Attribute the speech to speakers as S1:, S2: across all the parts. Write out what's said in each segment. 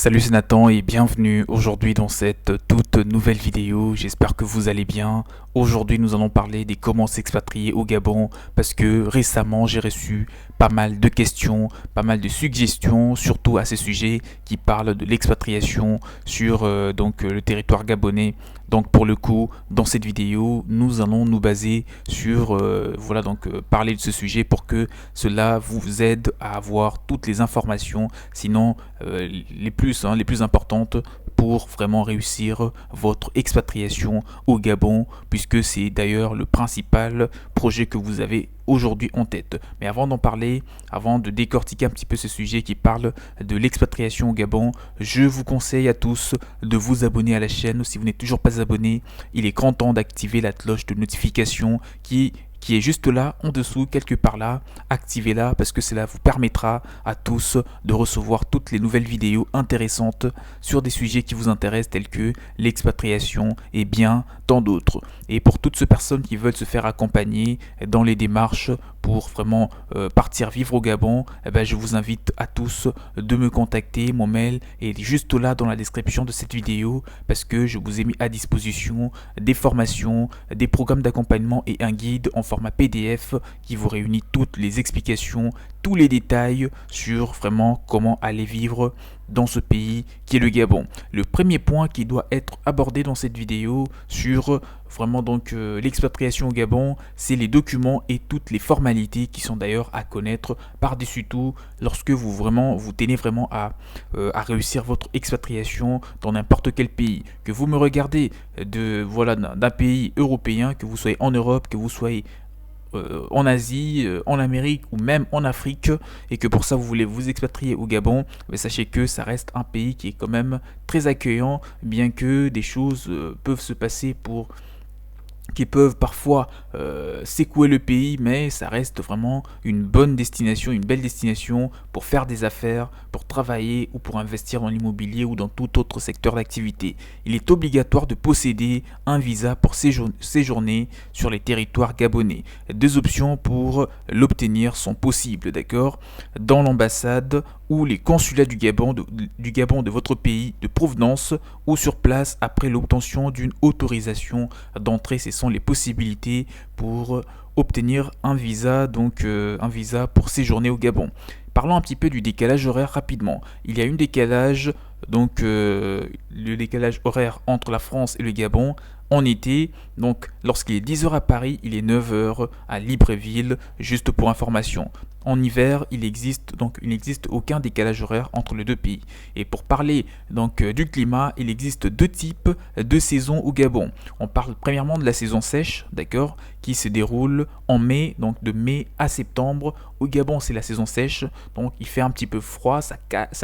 S1: Salut, c'est Nathan et bienvenue aujourd'hui dans cette toute nouvelle vidéo. J'espère que vous allez bien. Aujourd'hui, nous allons parler des comment s'expatrier au Gabon parce que récemment, j'ai reçu pas mal de questions, pas mal de suggestions, surtout à ces sujets qui parlent de l'expatriation sur le territoire gabonais. Donc pour le coup, dans cette vidéo, nous allons nous baser sur parler de ce sujet pour que cela vous aide à avoir toutes les informations, sinon les plus importantes pour vraiment réussir votre expatriation au Gabon, puisque c'est d'ailleurs le principal projet que vous avez aujourd'hui en tête. Mais avant d'en parler, avant de décortiquer un petit peu ce sujet qui parle de l'expatriation au Gabon, je vous conseille à tous de vous abonner à la chaîne. Si vous n'êtes toujours pas abonné, il est grand temps d'activer la cloche de notification qui est juste là, en dessous, quelque part là. Activez-la parce que cela vous permettra à tous de recevoir toutes les nouvelles vidéos intéressantes sur des sujets qui vous intéressent tels que l'expatriation et bien tant d'autres. Et pour toutes ces personnes qui veulent se faire accompagner dans les démarches pour vraiment partir vivre au Gabon, je vous invite à tous de me contacter. Mon mail est juste là dans la description de cette vidéo parce que je vous ai mis à disposition des formations, des programmes d'accompagnement et un guide en format PDF qui vous réunit toutes les explications, tous les détails sur vraiment comment aller vivre dans ce pays qui est le Gabon. Le premier point qui doit être abordé dans cette vidéo sur l'expatriation au Gabon, c'est les documents et toutes les formalités qui sont d'ailleurs à connaître par-dessus tout lorsque vous tenez vraiment à réussir votre expatriation dans n'importe quel pays. Que vous me regardez d'un pays européen, que vous soyez en Europe, que vous soyez en Asie, en Amérique ou même en Afrique, et que pour ça vous voulez vous expatrier au Gabon, mais sachez que ça reste un pays qui est quand même très accueillant, bien que des choses peuvent se passer qui peuvent parfois secouer le pays, mais ça reste vraiment une bonne destination, une belle destination pour faire des affaires, pour travailler ou pour investir dans l'immobilier ou dans tout autre secteur d'activité. Il est obligatoire de posséder un visa pour séjourner sur les territoires gabonais. Deux options pour l'obtenir sont possibles, d'accord? Dans l'ambassade ou les consulats du Gabon de votre pays de provenance ou sur place après l'obtention d'une autorisation d'entrée. Ce sont les possibilités pour obtenir un visa, un visa pour séjourner au Gabon. Parlons un petit peu du décalage horaire rapidement. Il y a le décalage horaire entre la France et le Gabon. En été, donc lorsqu'il est 10 heures à Paris, il est 9 heures à Libreville, juste pour information. En hiver, il n'existe aucun décalage horaire entre les deux pays. Et pour parler du climat, il existe deux types de saisons au Gabon. On parle premièrement de la saison sèche, d'accord, qui se déroule en mai, donc de mai à septembre. Au Gabon, c'est la saison sèche, donc il fait un petit peu froid, ça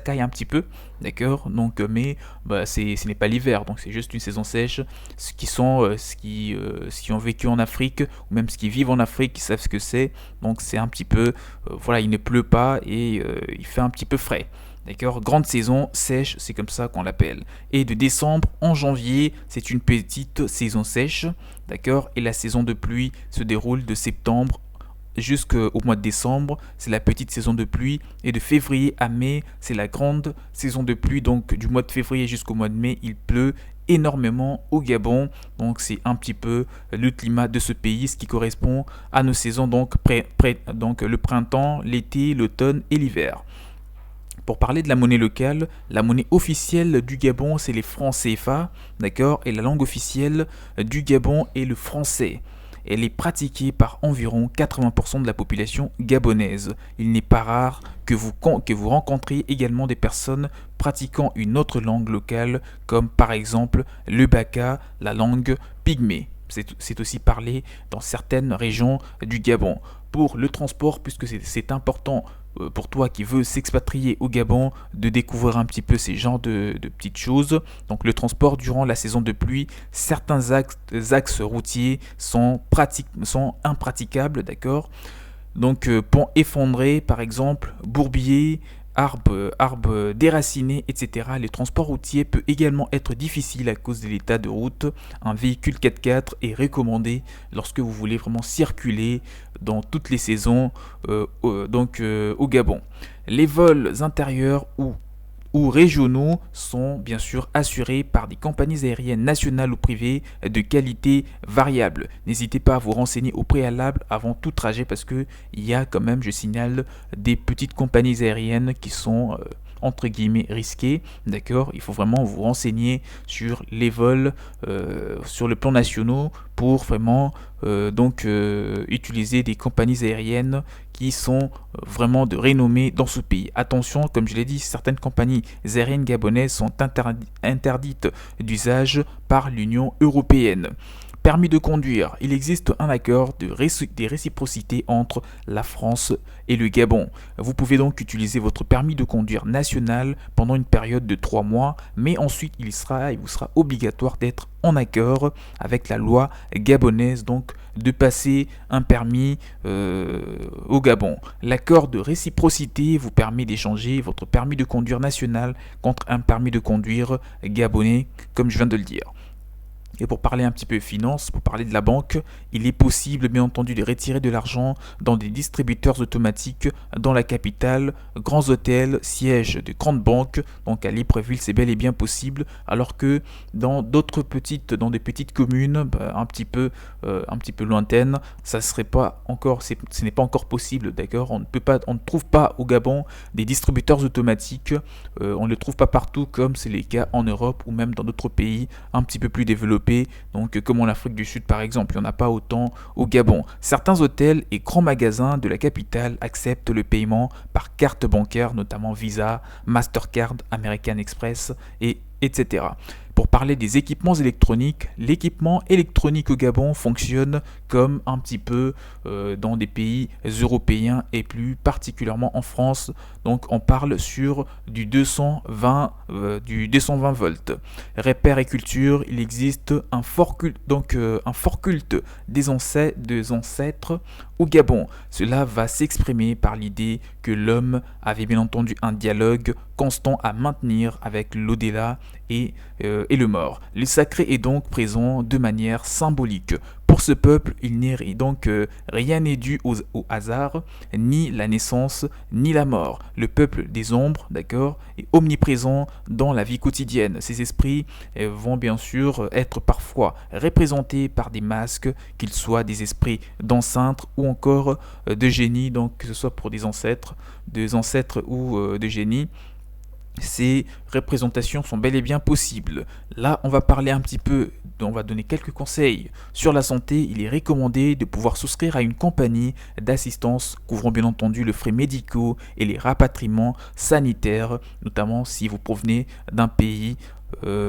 S1: caille un petit peu, d'accord. Donc mai, ce n'est pas l'hiver, donc c'est juste une saison sèche. Ceux qui ont vécu en Afrique ou même ceux qui vivent en Afrique, ils savent ce que c'est. Donc c'est un petit peu il ne pleut pas et il fait un petit peu frais. D'accord, grande saison sèche, c'est comme ça qu'on l'appelle. Et de décembre en janvier, c'est une petite saison sèche, d'accord. Et la saison de pluie se déroule de septembre jusqu'au mois de décembre, c'est la petite saison de pluie. Et de février à mai, c'est la grande saison de pluie. Donc du mois de février jusqu'au mois de mai, il pleut énormément au Gabon. Donc c'est un petit peu le climat de ce pays, ce qui correspond à nos saisons, donc le printemps, l'été, l'automne et l'hiver. Pour parler de la monnaie locale, la monnaie officielle du Gabon, c'est les francs CFA, d'accord, et la langue officielle du Gabon est le français. Elle est pratiquée par environ 80% de la population gabonaise. Il n'est pas rare que vous rencontriez également des personnes pratiquant une autre langue locale, comme par exemple le baka, la langue pygmée. C'est aussi parlé dans certaines régions du Gabon. Pour le transport, puisque c'est important pour toi qui veux s'expatrier au Gabon, de découvrir un petit peu ces genres de petites choses. Donc le transport durant la saison de pluie, certains axes routiers sont impraticables, d'accord. Donc pont effondré par exemple, bourbier, arbres déracinés, etc. Les transports routiers peuvent également être difficiles à cause de l'état de route. Un véhicule 4x4 est recommandé lorsque vous voulez vraiment circuler dans toutes les saisons au Gabon. Les vols intérieurs ou ou régionaux sont bien sûr assurés par des compagnies aériennes nationales ou privées de qualité variable. N'hésitez pas à vous renseigner au préalable avant tout trajet parce que il y a quand même, je signale, des petites compagnies aériennes qui sont entre guillemets risquées, d'accord. Il faut vraiment vous renseigner sur les vols sur le plan national pour vraiment utiliser des compagnies aériennes qui sont vraiment de renommée dans ce pays. Attention, comme je l'ai dit, certaines compagnies aériennes gabonaises sont interdites d'usage par l'Union européenne. Permis de conduire. Il existe un accord des réciprocités entre la France et le Gabon. Vous pouvez donc utiliser votre permis de conduire national pendant une période de 3 mois, mais ensuite il vous sera obligatoire d'être en accord avec la loi gabonaise, donc de passer un permis au Gabon. L'accord de réciprocité vous permet d'échanger votre permis de conduire national contre un permis de conduire gabonais, comme je viens de le dire. Et pour parler un petit peu finance, pour parler de la banque, il est possible bien entendu de retirer de l'argent dans des distributeurs automatiques dans la capitale, grands hôtels, sièges de grandes banques, donc à Libreville c'est bel et bien possible, alors que dans des petites communes un petit peu lointaines, ça serait pas encore, ce n'est pas encore possible, d'accord. On ne trouve pas au Gabon des distributeurs automatiques, on ne le trouve pas partout comme c'est le cas en Europe ou même dans d'autres pays un petit peu plus développés. Donc comme en Afrique du Sud par exemple, il n'y en a pas autant au Gabon. Certains hôtels et grands magasins de la capitale acceptent le paiement par carte bancaire, notamment Visa, Mastercard, American Express, etc. Pour parler des équipements électroniques, l'équipement électronique au Gabon fonctionne comme un petit peu dans des pays européens et plus particulièrement en France. Donc on parle sur du 220 volts. Repères et culture, il existe un fort culte des ancêtres au Gabon. Cela va s'exprimer par l'idée que l'homme avait bien entendu un dialogue constant à maintenir avec l'au-delà et le mort. Le sacré est donc présent de manière symbolique. Pour ce peuple, il n'est donc rien n'est dû au hasard, ni la naissance, ni la mort. Le peuple des ombres, d'accord, est omniprésent dans la vie quotidienne. Ces esprits vont bien sûr être parfois représentés par des masques, qu'ils soient des esprits d'ancêtres ou encore de génies, donc que ce soit pour des ancêtres ou de génies. Ces représentations sont bel et bien possibles. Là, on va parler un petit peu, on va donner quelques conseils sur la santé. Il est recommandé de pouvoir souscrire à une compagnie d'assistance couvrant bien entendu les frais médicaux et les rapatriements sanitaires, notamment si vous provenez d'un pays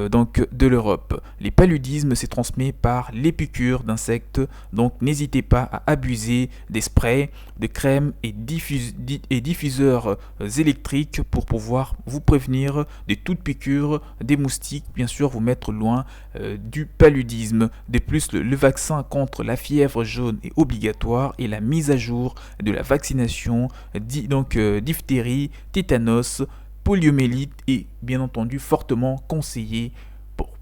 S1: donc de l'Europe. Les paludismes se transmet par les piqûres d'insectes, donc n'hésitez pas à abuser des sprays, de crèmes et diffuseurs électriques pour pouvoir vous prévenir de toute piqûre des moustiques, bien sûr vous mettre loin du paludisme. De plus, le vaccin contre la fièvre jaune est obligatoire et la mise à jour de la vaccination diphtérie, tétanos, poliomyélite est bien entendu fortement conseillé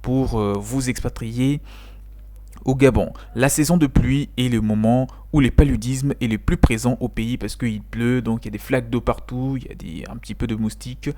S1: pour vous expatrier au Gabon. La saison de pluie est le moment où le paludisme est le plus présent au pays parce qu'il pleut, donc il y a des flaques d'eau partout, il y a un petit peu de moustiques.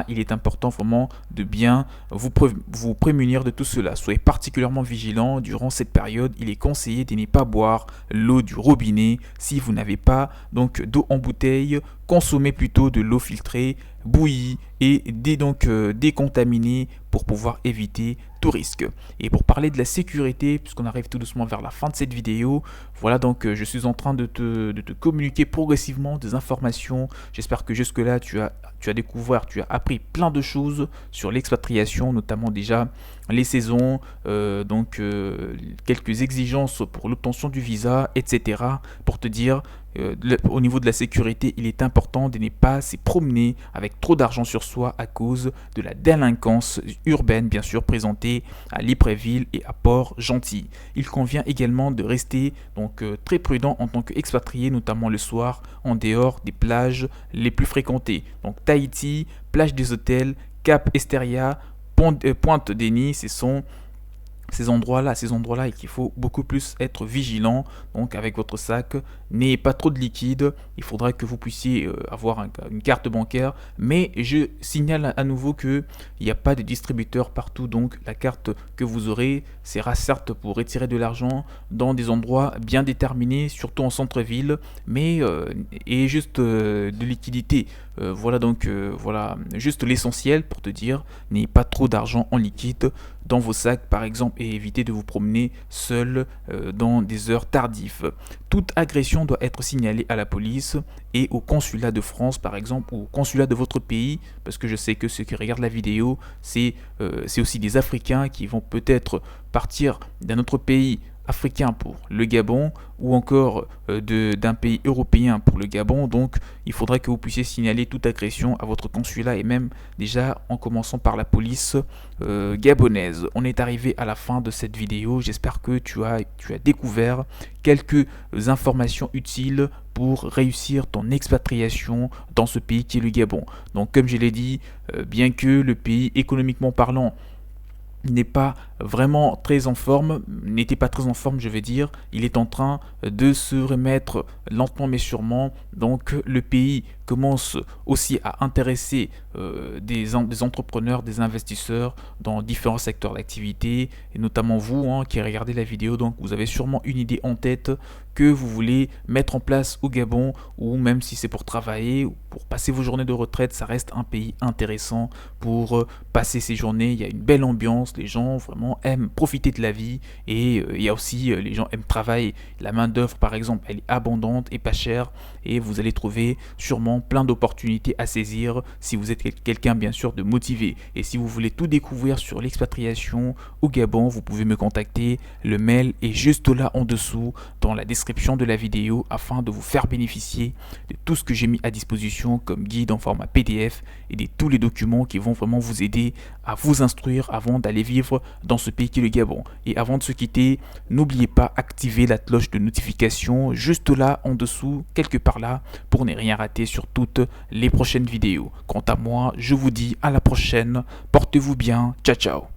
S1: Il est important vraiment de bien vous prémunir de tout cela. Soyez particulièrement vigilants durant cette période. Il est conseillé de ne pas boire l'eau du robinet si vous n'avez pas donc d'eau en bouteille. Consommez plutôt de l'eau filtrée, bouillie et décontaminée pour pouvoir éviter tout risque. Et pour parler de la sécurité, puisqu'on arrive tout doucement vers la fin de cette vidéo, voilà donc je suis en train de te communiquer progressivement des informations. J'espère que jusque là tu as découvert, tu as appris plein de choses sur l'expatriation, notamment déjà les saisons, quelques exigences pour l'obtention du visa, etc. Pour te dire au niveau de la sécurité, il est important de ne pas se promener avec trop d'argent sur soi à cause de la délinquance urbaine, bien sûr, présentée à Libreville et à Port-Gentil. Il convient également de rester très prudent en tant qu'expatrié, notamment le soir, en dehors des plages les plus fréquentées. Donc Tahiti, plage des hôtels, Cap Esteria, Pointe-Denis, ces endroits-là, et qu'il faut beaucoup plus être vigilant. Donc avec votre sac, n'ayez pas trop de liquide. Il faudra que vous puissiez avoir une carte bancaire. Mais je signale à nouveau que il n'y a pas de distributeur partout. Donc la carte que vous aurez sera certes pour retirer de l'argent dans des endroits bien déterminés, surtout en centre-ville, mais et juste de liquidité. Voilà juste l'essentiel pour te dire, n'ayez pas trop d'argent en liquide dans vos sacs par exemple, et évitez de vous promener seul dans des heures tardives. Toute agression doit être signalée à la police et au consulat de France par exemple, ou au consulat de votre pays, parce que je sais que ceux qui regardent la vidéo, c'est aussi des Africains qui vont peut-être partir d'un autre pays africain pour le Gabon, ou encore d'un pays européen pour le Gabon. Donc il faudrait que vous puissiez signaler toute agression à votre consulat, et même déjà en commençant par la police gabonaise. On est arrivé à la fin de cette vidéo. J'espère que tu as découvert quelques informations utiles pour réussir ton expatriation dans ce pays qui est le Gabon. Donc comme je l'ai dit, bien que le pays économiquement parlant n'est pas vraiment très en forme, n'était pas très en forme, je vais dire, il est en train de se remettre lentement mais sûrement. Donc le pays commence aussi à intéresser des entrepreneurs, des investisseurs dans différents secteurs d'activité, et notamment vous qui regardez la vidéo. Donc vous avez sûrement une idée en tête que vous voulez mettre en place au Gabon, ou même si c'est pour travailler ou pour passer vos journées de retraite, ça reste un pays intéressant pour passer ses journées. Il y a une belle ambiance, les gens vraiment aiment profiter de la vie, et il y a aussi les gens aiment travailler. La main d'œuvre par exemple, elle est abondante et pas chère, et vous allez trouver sûrement plein d'opportunités à saisir si vous êtes quelqu'un bien sûr de motivé. Et si vous voulez tout découvrir sur l'expatriation au Gabon, vous pouvez me contacter. Le mail est juste là en dessous dans la description de la vidéo, afin de vous faire bénéficier de tout ce que j'ai mis à disposition comme guide en format PDF, et de tous les documents qui vont vraiment vous aider à vous instruire avant d'aller vivre dans ce pays qui est le Gabon. Et avant de se quitter, n'oubliez pas d'activer la cloche de notification juste là en dessous, quelque part là, pour ne rien rater sur toutes les prochaines vidéos. Quant à moi, je vous dis à la prochaine, portez-vous bien, ciao ciao.